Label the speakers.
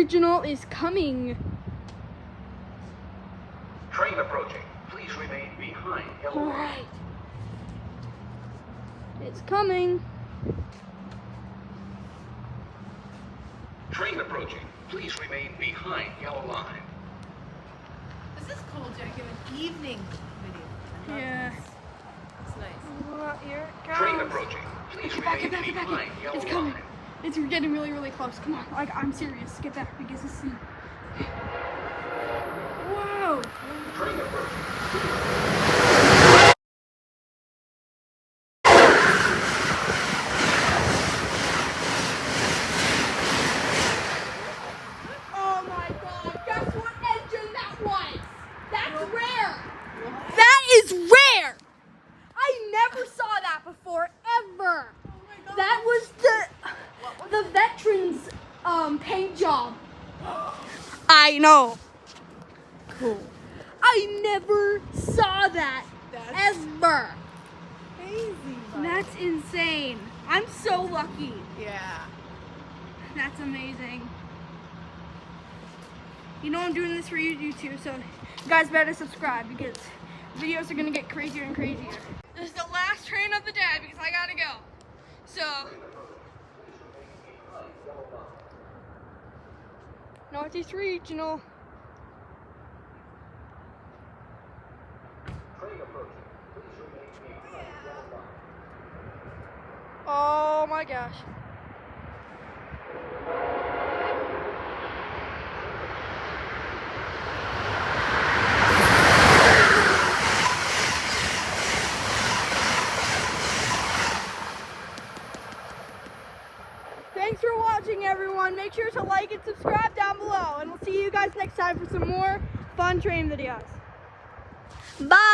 Speaker 1: Regional is coming.
Speaker 2: Train approaching. Please remain behind yellow line.
Speaker 1: Alright. It's coming.
Speaker 2: Train approaching. Please remain behind yellow line.
Speaker 3: This is cool, Jackie. An evening video. I love
Speaker 1: Yeah.
Speaker 3: this. It's nice.
Speaker 1: Well, here it
Speaker 2: Train
Speaker 1: comes.
Speaker 2: approaching. Please
Speaker 1: Get back,
Speaker 2: remain
Speaker 1: get back, get back.
Speaker 2: behind yellow
Speaker 1: It's coming.
Speaker 2: line.
Speaker 1: It's getting really, really close. Come on. Like, I'm serious. Get back because this is... Whoa.
Speaker 2: Train approaching.
Speaker 1: Oh my god. Guess what engine that was? That's rare. That is rare. I never saw that before, ever.
Speaker 3: Oh my God.
Speaker 1: That was the veterans paint job. I know.
Speaker 3: Cool.
Speaker 1: I never saw that
Speaker 3: That's
Speaker 1: ever.
Speaker 3: crazy. buddy.
Speaker 1: That's insane. I'm so lucky.
Speaker 3: Yeah.
Speaker 1: That's amazing. You know I'm doing this for you too, so you guys better subscribe because videos are gonna get crazier and crazier. This is the last train of the day because I gotta go. So Northeast Regional. Oh my gosh. Thanks for watching, everyone. Make sure to like and subscribe down below, and we'll see you guys next time for some more fun train videos. Bye!